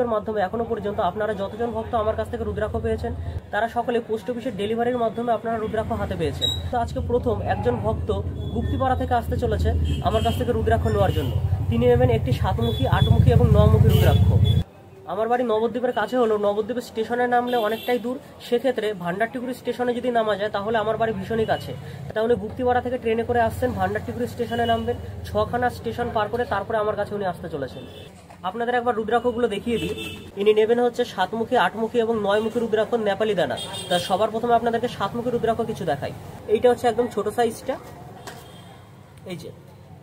ইউটিউবের মাধ্যমে এখনো পর্যন্ত আপনারা যতজন ভক্ত আমার কাছ থেকে রুদ্রাক্ষ পেয়েছেন তারা সকলে পোস্ট অফিসের ডেলিভারির মাধ্যমে আপনারা রুদ্রাক্ষ হাতে পেয়েছেন। তো আজকে প্রথম একজন ভক্ত গুপ্তিপাড়া থেকে আসতে চলেছে আমার কাছ থেকে রুদ্রাক্ষ নেওয়ার জন্য। তিনি নেবেন একটি 7মুখী, 8মুখী এবং 9মুখী রুদ্রাক্ষ। আমার বাড়ি নবদ্বীপের কাছে হলো, নবদ্বীপ স্টেশনে নামলে অনেকটাই দূর, সেক্ষেত্রে ভান্ডারটিকুড়ি স্টেশনে যদি নামা যায় তাহলে আমার বাড়ি ভীষণই কাছে। তাহলে গুপ্তিপাড়া থেকে ট্রেনে করে আসছেন, ভান্ডারটিকুড়ি স্টেশনে নামবেন, 6খানা স্টেশন পার করে তারপরে আমার কাছে উনি আসতে চলেছেন। আপনাদের একবার রুদ্রাক্ষগুলো দেখিয়ে দিই। ইনি নেবেন হচ্ছে 7মুখী, 8মুখী এবং 9মুখী রুদ্রাক্ষ নেপালি দানা। তা সবার প্রথমে আপনাদেরকে 7মুখী রুদ্রাক্ষ কিছু দেখাই। এইটা হচ্ছে একদম ছোট সাইজটা, এই যে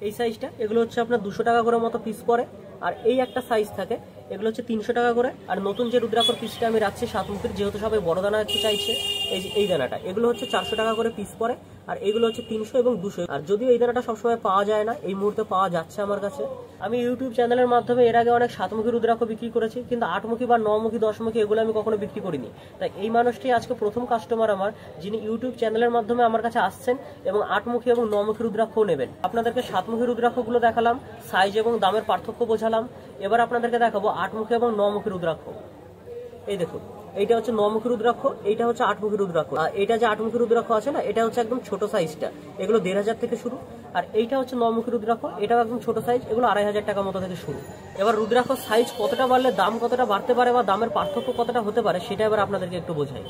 এই সাইজটা, এগুলো হচ্ছে আপনার 200 টাকা করে মতো পিস পড়ে। আর এই একটা সাইজ থাকে, এগুলো হচ্ছে 300 টাকা করে। আর নতুন যে রুদ্রাক্ষর পিসটা আমি রাখছি 7মুখীর, যেহেতু সবাই বড় দানা একটু চাইছে, এই যে এই দানাটা, এগুলো হচ্ছে 400 টাকা করে পিস পড়ে। আর এগুলো হচ্ছে 300 এবং 200। আর যদিও এই দানাটা সবসময় পাওয়া যায় না, এই মুহূর্তে পাওয়া যাচ্ছে আমার কাছে। আমি ইউটিউব চ্যানেলের মাধ্যমে এর আগে অনেক 7মুখী রুদ্রাক্ষ বিক্রি করেছি, কিন্তু 8মুখী বা 9মুখী, 10মুখী এগুলো আমি কখনো বিক্রি করিনি। তাই এই মানুষটি আজকে প্রথম কাস্টমার আমার, যিনি ইউটিউব চ্যানেলের মাধ্যমে আমার কাছে আসছেন এবং 8মুখী এবং 9মুখী রুদ্রাক্ষও নেবেন। আপনাদেরকে 7মুখী রুদ্রাক্ষগুলো দেখালাম, সাইজ এবং দামের পার্থক্য বোঝালাম। এবার আপনাদেরকে দেখাবো 8মুখী এবং 9মুখী রুদ্রাক্ষ। এই দেখুন, এইটা হচ্ছে 9মুখী রুদ্রাক্ষ, এইটা হচ্ছে 8মুখী রুদ্রাক্ষ। আর এটা যে 8মুখী রুদ্রাক্ষ আছে না, এটা হচ্ছে একদম ছোট সাইজটা, এগুলো 1500 থেকে শুরু। আর এইটা হচ্ছে 9মুখী রুদ্রাক্ষ, এটাও একদম ছোট সাইজ, এগুলো 2500 টাকা মতো থেকে শুরু। এবার রুদ্রাক্ষ সাইজ কতটা বাড়লে দাম কতটা বাড়তে পারে বা দামের পার্থক্য কতটা হতে পারে সেটা এবার আপনাদেরকে একটু বোঝাই।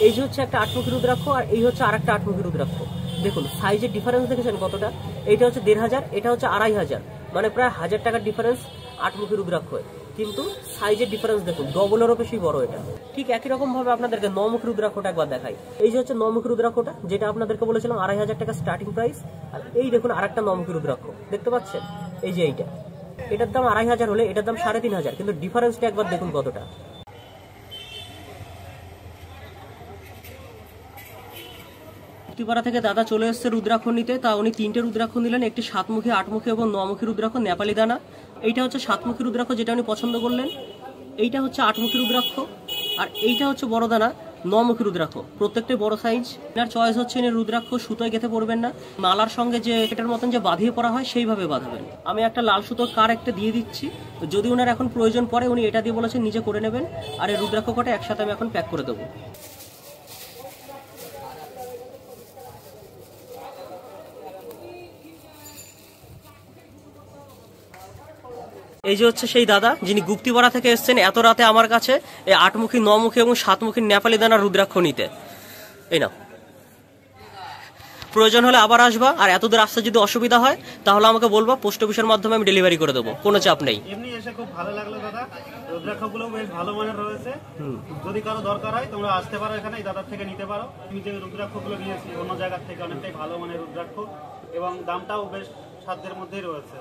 এই যে হচ্ছে একটা 8মুখী রুদ্রাক্ষ, আর এই হচ্ছে আরেকটা 8মুখী রুদ্রাক্ষ। দেখুন সাইজের ডিফারেন্স দেখেছেন কতটা? এইটা হচ্ছে 1500, এটা হচ্ছে 2500, মানে প্রায় 1000 টাকার ডিফারেন্স 8মুখী রুদ্রাক্ষ। কিন্তু সাইজের ডিফারেন্স দেখুন, ডবলেরও বেশি বড় এটা। ঠিক একই রকম ভাবে আপনাদেরকে 9মুখী রুদ্রাক্ষটা একবার দেখাই। এই যে হচ্ছে 9মুখী রুদ্রাক্ষটা, যেটা আপনাদেরকে বলেছিলাম 2500 টাকা স্টার্টিং প্রাইস। আর এই দেখুন আরেকটা 9মুখী রুদ্রাক্ষ, দেখতে পাচ্ছেন? এই যে এইটা, এটার দাম 2500 হলে এটার দাম 3500, কিন্তু ডিফারেন্সটা একবার দেখুন কতটা। গুপ্তিপাড়া থেকে দাদা চলে এসেছে রুদ্রাক্ষ নিতে। তা উনি 3টে রুদ্রাক্ষ নিলেন, একটি 7মুখী, 8মুখী এবং 9মুখী রুদ্রাক্ষ নেপালি দানা। এইটা হচ্ছে 7মুখী রুদ্রাক্ষ, যেটা উনি পছন্দ করলেন। এইটা হচ্ছে 8মুখী রুদ্রাক্ষ, আর এইটা হচ্ছে বড় দানা 9মুখী রুদ্রাক্ষ। প্রত্যেকটাই বড় সাইজ। এনার চয়েস হচ্ছে এনে রুদ্রাক্ষ সুতোয় গেঁথে পড়বেন না, মালার সঙ্গে যে এটার মতন যে বাঁধিয়ে পড়া হয় সেইভাবে বাঁধাবেন। আমি একটা লাল সুতোর কার একটা দিয়ে দিচ্ছি, যদি ওনার এখন প্রয়োজন পড়ে উনি এটা দিয়ে বলেছেন নিজে করে নেবেন। আর এই রুদ্রাক্ষ কটা একসাথে আমি এখন প্যাক করে দেবো। এই যে হচ্ছে সেই দাদা যিনি গুপ্তিপাড়া থেকে এসেছেন এত রাতে আমার কাছে এই 8মুখী, 9মুখী এবং 7মুখী নেপালি দানা রুদ্রাক্ষ নিতে। এই নাও, প্রয়োজন হলে আবার আসবা। আর এত দূর আসতে যদি অসুবিধা হয় তাহলে আমাকে বলবা, পোস্ট অফিসের মাধ্যমে আমি ডেলিভারি করে দেবো, কোনো চাপ নেই। এমনি এসে খুব ভালো লাগলো দাদা, রুদ্রাক্ষগুলো বেশ ভালো মানের রয়েছে। যদি কারো দরকার হয় তোমরা আসতে পারো এখানে, এই দাদার থেকে নিতে পারো। আমি যে রুদ্রাক্ষগুলো নিয়েছি অন্য জায়গার থেকে অনেকটাই ভালো মানের রুদ্রাক্ষ, এবং দামটাও বেশ সাধ্যের মধ্যেই রয়েছে।